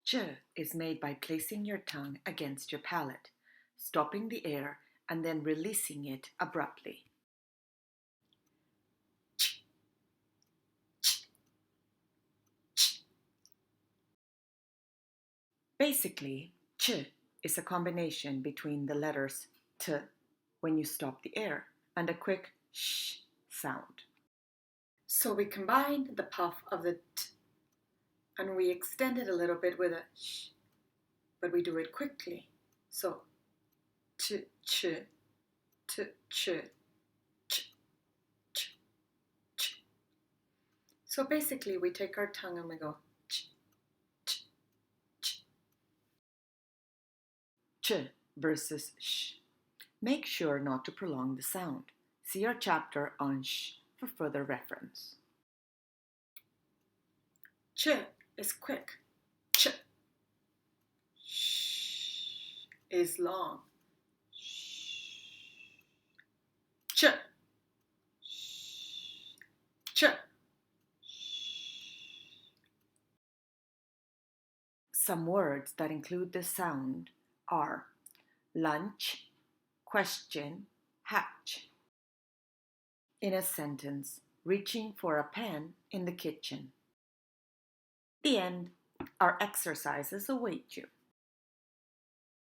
Ch is made by placing your tongue against your palate, stopping the air, and then releasing it abruptly. Ch, ch, ch. Basically, ch is a combination between the letters t when you stop the air and a quick sh sound. So we combine the puff of the t and we extend it a little bit with a sh, but we do it quickly. So t ch, t ch, ch, ch, ch. So basically we take our tongue and we go ch, ch, ch. Ch versus sh. Make sure not to prolong the sound. See our chapter on sh for further reference. Ch is quick. Ch. Sh is long. Ch. Ch. Some words that include this sound are lunch, question, hatch. In a sentence, reaching for a pen in the kitchen. The end. Our exercises await you.